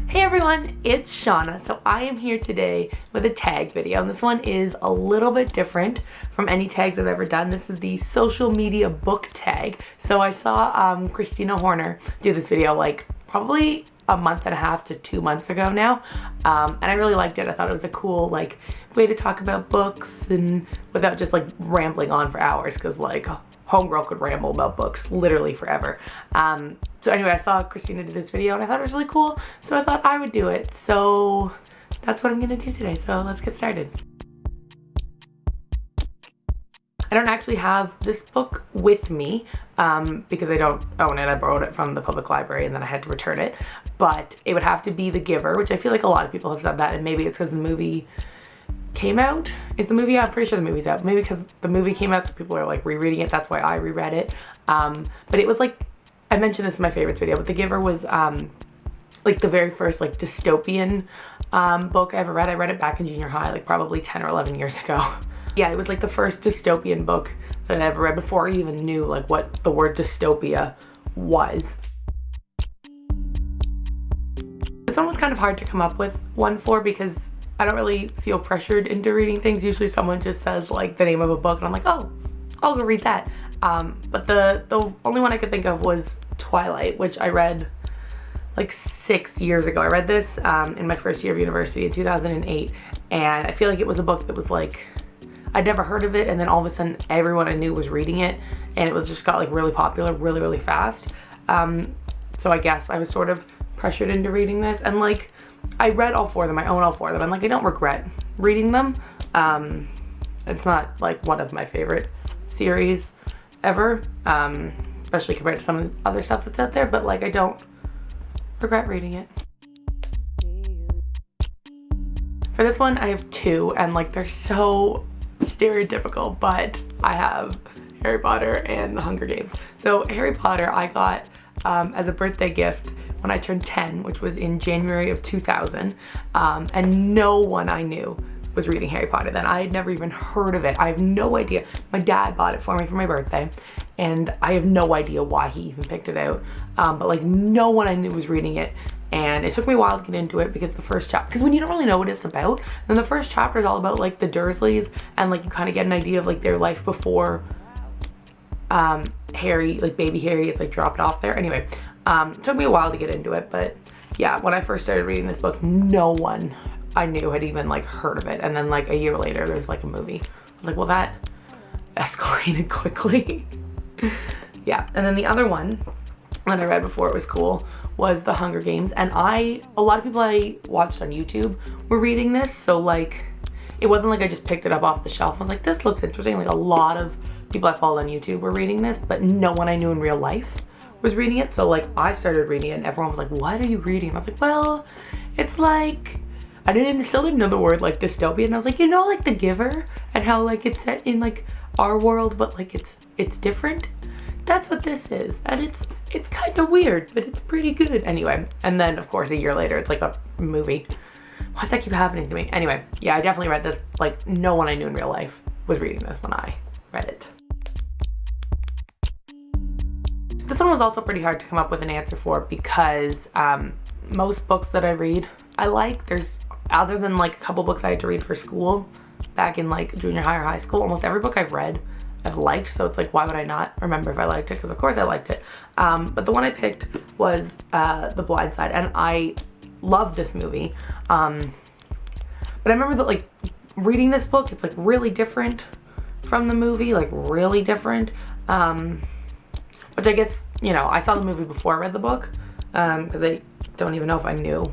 Hey everyone, it's Shauna. So I am here today with a tag video, and this one is a little bit different from any tags I've ever done. This is the social media book tag. So I saw Christina Horner do this video like probably a month and a half to 2 months ago now, and I really liked it. I thought it was a cool like way to talk about books and without just like rambling on for hours, because like homegirl could ramble about books literally forever. So anyway, I saw Christina do this video and I thought it was really cool, so I thought I would do it. So that's what I'm gonna do today, so let's get started. I don't actually have this book with me because I don't own it. I borrowed it from the public library and then I had to return it. But it would have to be The Giver, which I feel like a lot of people have said that, and maybe it's because the movie came out. Is the movie out? I'm pretty sure the movie's out. Maybe because the movie came out so people are like rereading it. That's why I reread it. But it was like, I mentioned this in my favorites video, but The Giver was like the very first like dystopian book I ever read. I read it back in junior high, like probably 10 or 11 years ago. Yeah, it was like the first dystopian book that I ever read before I even knew like what the word dystopia was. This one was kind of hard to come up with one for because I don't really feel pressured into reading things. Usually someone just says like the name of a book and I'm like, oh, I'll go read that. But the only one I could think of was Twilight, which I read like 6 years ago. I read this in my first year of university in 2008, and I feel like it was a book that was like, I'd never heard of it, and then all of a sudden everyone I knew was reading it, and it was just got like really popular really fast. So I guess I was sort of pressured into reading this, and like I read all four of them. I own all four of them, and like I don't regret reading them. It's not like one of my favorite series ever, especially compared to some of the other stuff that's out there, but like I don't regret reading it. For this one I have two, and like they're so stereotypical, but I have Harry Potter and The Hunger Games. So Harry Potter I got as a birthday gift when I turned 10, which was in January of 2000, and no one I knew was reading Harry Potter then. I had never even heard of it. I have no idea. My dad bought it for me for my birthday, and I have no idea why he even picked it out, but like no one I knew was reading it, and it took me a while to get into it because the first chapter, because when you don't really know what it's about, then the first chapter is all about like the Dursleys, and like you kind of get an idea of like their life before Harry, like baby Harry, is like dropped off there. Anyway, it took me a while to get into it, but yeah, when I first started reading this book, no one I knew had even like heard of it, and then like a year later there's like a movie. I was like, well, that escalated quickly. Yeah, and then the other one that I read before it was cool was The Hunger Games, and a lot of people I watched on YouTube were reading this, so like it wasn't like I just picked it up off the shelf. I was like, this looks interesting. Like a lot of people I followed on YouTube were reading this, but no one I knew in real life was reading it. So like I started reading it and everyone was like, what are you reading? And I was like, well, it's like, I still didn't know the word like dystopia, and I was like, you know, like The Giver, and how like it's set in like our world, but like it's different. That's what this is, and it's kind of weird, but it's pretty good. Anyway, and then of course a year later it's like a movie. Why does that keep happening to me? Anyway, yeah, I definitely read this. Like no one I knew in real life was reading this when I read it. This one was also pretty hard to come up with an answer for because most books that I read I like. There's, other than like a couple books I had to read for school back in like junior high or high school, almost every book I've read I've liked, so it's like, why would I not remember if I liked it? Because of course I liked it. But the one I picked was The Blind Side, and I love this movie. But I remember that like reading this book, it's like really different from the movie, like really different. Which I guess, you know, I saw the movie before I read the book, because I don't even know if I knew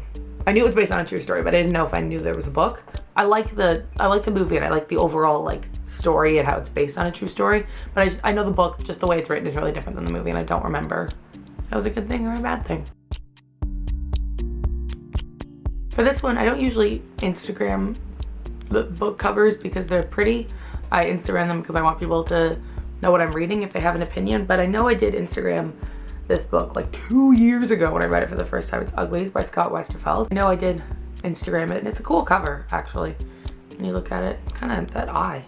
it was based on a true story, but I didn't know if I knew there was a book. I like the movie, and I like the overall like story and how it's based on a true story, but I know the book, just the way it's written, is really different than the movie, and I don't remember if that was a good thing or a bad thing. For this one, I don't usually Instagram the book covers because they're pretty. I Instagram them because I want people to know what I'm reading if they have an opinion, but I know I did Instagram this book like 2 years ago when I read it for the first time. It's Uglies by Scott Westerfeld. I know I did Instagram it, and it's a cool cover actually. When you look at it, kind of that eye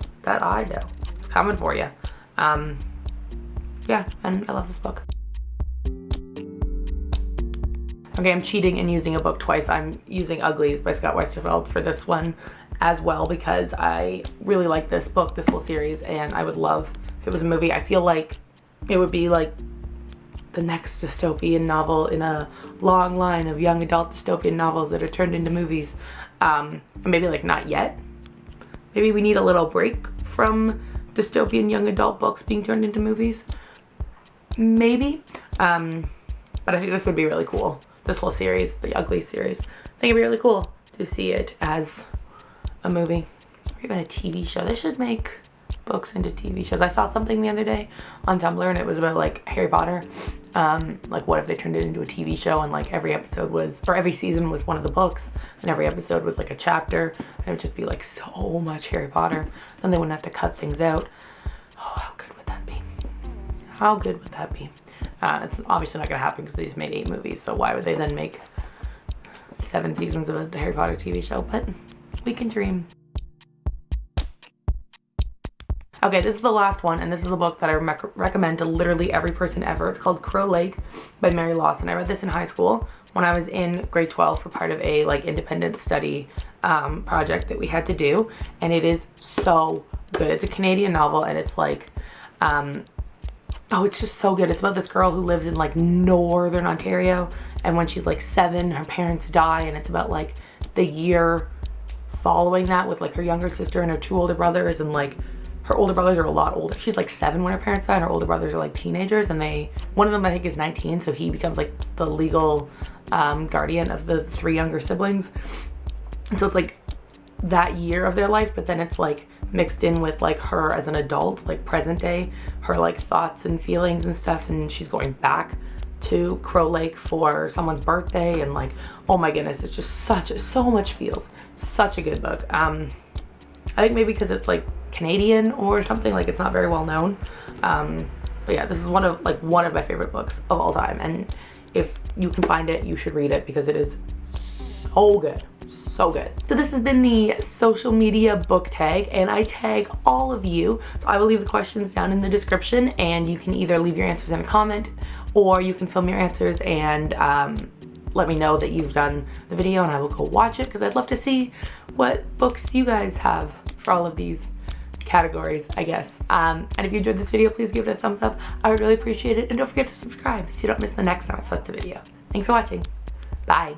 though, it's coming for you. Yeah, and I love this book. Okay, I'm cheating and using a book twice. I'm using Uglies by Scott Westerfeld for this one as well because I really like this book, this whole series, and I would love if it was a movie. I feel like it would be like the next dystopian novel in a long line of young adult dystopian novels that are turned into movies. Maybe like not yet. Maybe we need a little break from dystopian young adult books being turned into movies. Maybe. But I think this would be really cool. This whole series, the Ugly series. I think it'd be really cool to see it as a movie or even a TV show. They should make books into TV shows. I saw something the other day on Tumblr and it was about like Harry Potter. Like what if they turned it into a TV show and like every episode was, or every season was one of the books and every episode was like a chapter and it would just be like so much Harry Potter. Then they wouldn't have to cut things out. Oh, how good would that be? How good would that be? It's obviously not going to happen because they just made 8 movies, so why would they then make 7 seasons of a Harry Potter TV show? But we can dream. Okay, this is the last one, and this is a book that I recommend to literally every person ever. It's called Crow Lake by Mary Lawson. I read this in high school when I was in grade 12 for part of a like independent study project that we had to do, and it is so good. It's a Canadian novel, and it's like oh, it's just so good. It's about this girl who lives in like northern Ontario, and when she's like 7, her parents die, and it's about like the year following that with like her younger sister and her 2 older brothers, and like her older brothers are a lot older. She's like 7 when her parents die, and her older brothers are like teenagers, and one of them I think is 19, so he becomes like the legal guardian of the 3 younger siblings. And so it's like that year of their life, but then it's like mixed in with like her as an adult, like present day, her like thoughts and feelings and stuff, and she's going back to Crow Lake for someone's birthday, and like, oh my goodness, it's just so much feels. Such a good book. I think maybe because it's like Canadian or something, like it's not very well known. But yeah, this is one of my favorite books of all time, and if you can find it, you should read it because it is so good. So good. So this has been the social media book tag, and I tag all of you. So I will leave the questions down in the description, and you can either leave your answers in a comment or you can film your answers and let me know that you've done the video, and I will go watch it because I'd love to see what books you guys have for all of these categories, I guess. And if you enjoyed this video, please give it a thumbs up. I would really appreciate it, and don't forget to subscribe so you don't miss the next time I post a video. Thanks for watching. Bye.